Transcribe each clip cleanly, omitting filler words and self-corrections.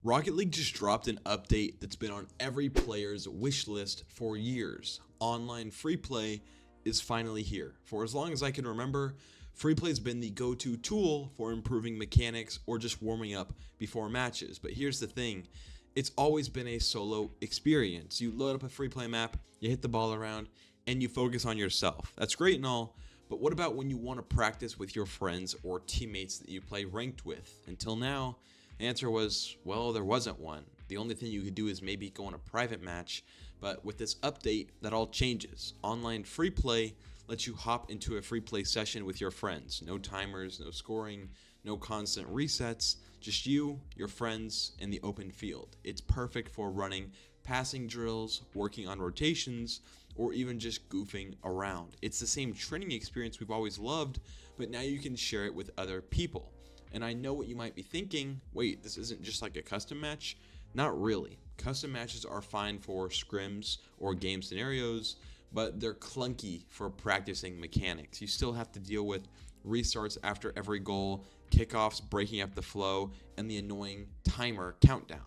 Rocket League just dropped an update that's been on every player's wish list for years. Online free play is finally here. For as long as I can remember, free play has been the go-to tool for improving mechanics or just warming up before matches. But here's the thing, it's always been a solo experience. You load up a free play map, you hit the ball around, and you focus on yourself. That's great and all, but what about when you want to practice with your friends or teammates that you play ranked with? Until now, the answer was, well, there wasn't one. The only thing you could do is maybe go on a private match, but with this update, that all changes. Online free play lets you hop into a free play session with your friends. No timers, no scoring, no constant resets, just you, your friends, and the open field. It's perfect for running passing drills, working on rotations, or even just goofing around. It's the same training experience we've always loved, but now you can share it with other people. And I know what you might be thinking, wait, this isn't just like a custom match? Not really. Custom matches are fine for scrims or game scenarios, but they're clunky for practicing mechanics. You still have to deal with restarts after every goal, kickoffs breaking up the flow, and the annoying timer countdown.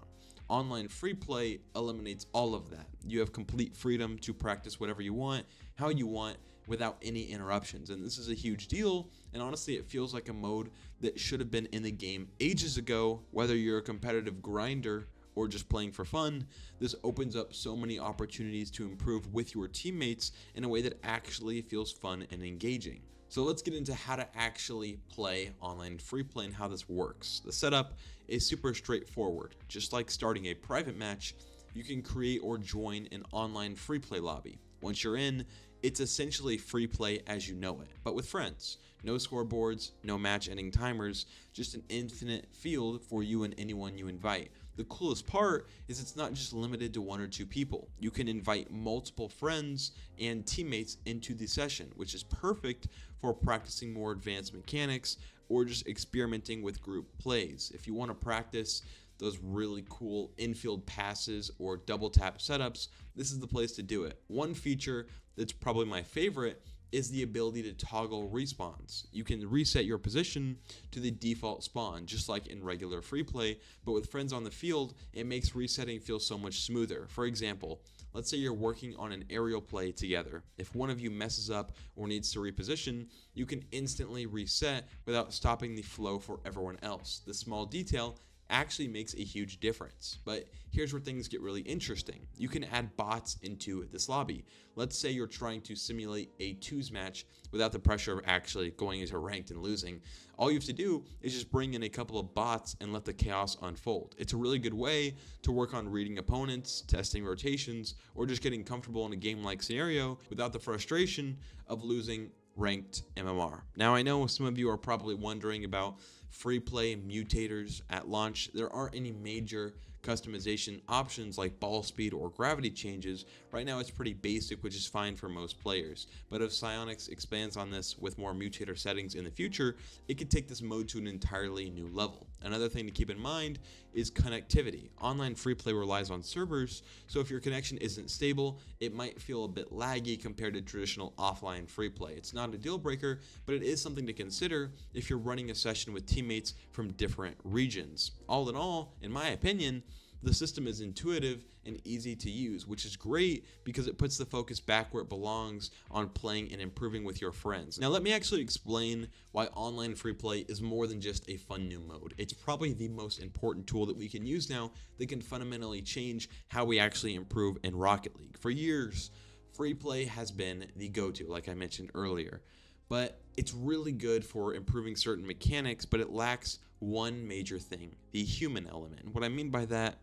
Online free play eliminates all of that. You have complete freedom to practice whatever you want, how you want, without any interruptions. And this is a huge deal, and honestly it feels like a mode that should have been in the game ages ago. Whether you're a competitive grinder or just playing for fun, this opens up so many opportunities to improve with your teammates in a way that actually feels fun and engaging. So let's get into how to actually play online free play and how this works. The setup is super straightforward. Just like starting a private match, you can create or join an online free play lobby. Once you're in, it's essentially free play as you know it, but with friends. No scoreboards, no match ending timers, just an infinite field for you and anyone you invite. The coolest part is it's not just limited to one or two people. You can invite multiple friends and teammates into the session, which is perfect for practicing more advanced mechanics or just experimenting with group plays. If you want to practice those really cool infield passes or double tap setups, this is the place to do it. One feature that's probably my favorite is the ability to toggle respawns. You can reset your position to the default spawn, just like in regular free play, but with friends on the field, it makes resetting feel so much smoother. For example, let's say you're working on an aerial play together. If one of you messes up or needs to reposition, you can instantly reset without stopping the flow for everyone else. This small detail actually makes a huge difference. But here's where things get really interesting. You can add bots into this lobby. Let's say you're trying to simulate a twos match without the pressure of actually going into ranked and losing. All you have to do is just bring in a couple of bots and let the chaos unfold. It's a really good way to work on reading opponents, testing rotations, or just getting comfortable in a game-like scenario without the frustration of losing ranked MMR. Now I know some of you are probably wondering about free play mutators at launch. There aren't any major customization options like ball speed or gravity changes. Right now it's pretty basic, which is fine for most players. But if Psyonix expands on this with more mutator settings in the future, it could take this mode to an entirely new level. Another thing to keep in mind is connectivity. Online free play relies on servers, so if your connection isn't stable, it might feel a bit laggy compared to traditional offline free play. It's not a deal breaker, but it is something to consider if you're running a session with teammates from different regions. All in all, in my opinion, the system is intuitive and easy to use, which is great because it puts the focus back where it belongs, on playing and improving with your friends. Now let me actually explain why online free play is more than just a fun new mode. It's probably the most important tool that we can use now that can fundamentally change how we actually improve in Rocket League. For years, free play has been the go-to, like I mentioned earlier, but it's really good for improving certain mechanics, but it lacks one major thing, the human element. And what I mean by that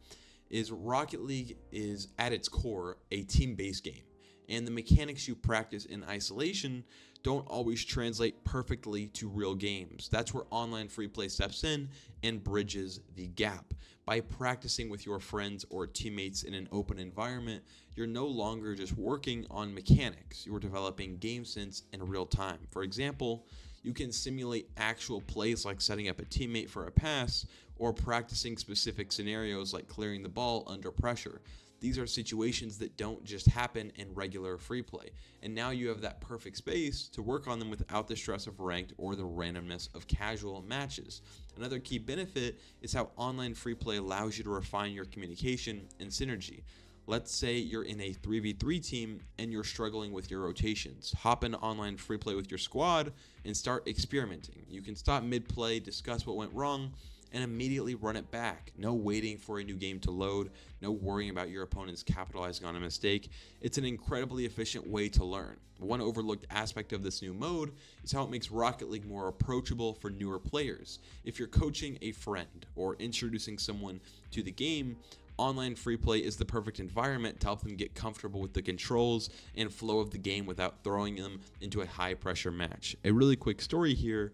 is Rocket League is at its core a team-based game, and the mechanics you practice in isolation don't always translate perfectly to real games. That's where online free play steps in and bridges the gap. By practicing with your friends or teammates in an open environment, you're no longer just working on mechanics, you're developing game sense in real time. For example, you can simulate actual plays like setting up a teammate for a pass or practicing specific scenarios like clearing the ball under pressure. These are situations that don't just happen in regular free play, and now you have that perfect space to work on them without the stress of ranked or the randomness of casual matches. Another key benefit is how online free play allows you to refine your communication and synergy. Let's say you're in a 3v3 team and you're struggling with your rotations. Hop into online free play with your squad and start experimenting. You can stop mid-play, discuss what went wrong, and immediately run it back. No waiting for a new game to load, no worrying about your opponents capitalizing on a mistake. It's an incredibly efficient way to learn. One overlooked aspect of this new mode is how it makes Rocket League more approachable for newer players. If you're coaching a friend or introducing someone to the game, online free play is the perfect environment to help them get comfortable with the controls and flow of the game without throwing them into a high pressure match. A really quick story here.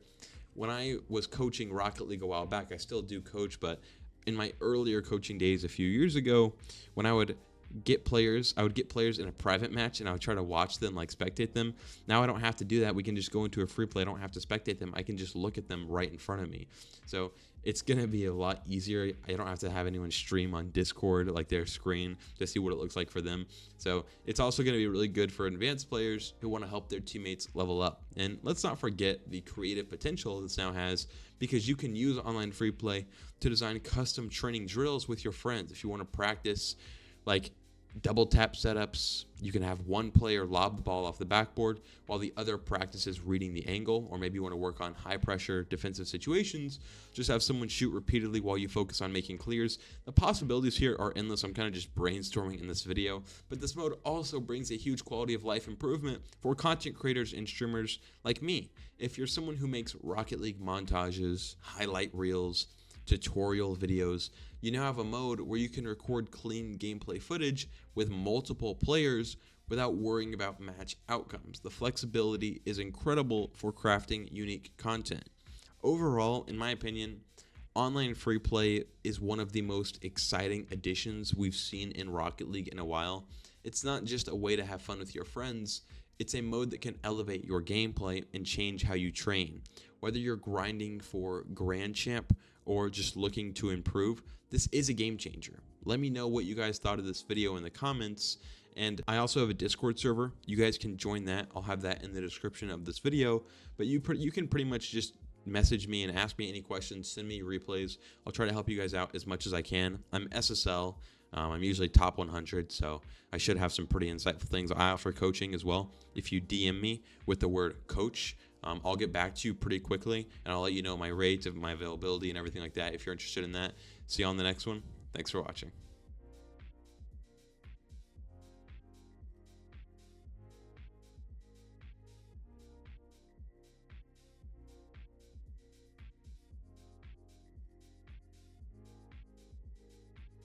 When I was coaching Rocket League a while back, I still do coach, but in my earlier coaching days a few years ago, when I would get players in a private match and I would try to watch them, like spectate them. Now I don't have to do that. We can just go into a free play. I don't have to spectate them. I can just look at them right in front of me. So it's going to be a lot easier. I don't have to have anyone stream on Discord, like their screen, to see what it looks like for them. So it's also going to be really good for advanced players who want to help their teammates level up. And let's not forget the creative potential this now has, because you can use online free play to design custom training drills with your friends. If you want to practice like double tap setups, you can have one player lob the ball off the backboard while the other practices reading the angle, or maybe you want to work on high pressure defensive situations, just have someone shoot repeatedly while you focus on making clears. The possibilities here are endless. I'm kind of just brainstorming in this video, but this mode also brings a huge quality of life improvement for content creators and streamers like me. If you're someone who makes Rocket League montages, highlight reels, tutorial videos, you now have a mode where you can record clean gameplay footage with multiple players without worrying about match outcomes. The flexibility is incredible for crafting unique content. Overall, in my opinion, online free play is one of the most exciting additions we've seen in Rocket League in a while. It's not just a way to have fun with your friends, it's a mode that can elevate your gameplay and change how you train. Whether you're grinding for Grand Champ or just looking to improve, this is a game changer. Let me know what you guys thought of this video in the comments. And I also have a Discord server. You guys can join that. I'll have that in the description of this video. But you can pretty much just message me and ask me any questions, send me replays. I'll try to help you guys out as much as I can. I'm SSL. I'm usually top 100, so I should have some pretty insightful things. I offer coaching as well. If you DM me with the word coach, I'll get back to you pretty quickly, and I'll let you know my rates, of my availability, and everything like that if you're interested in that. See you on the next one. Thanks for watching.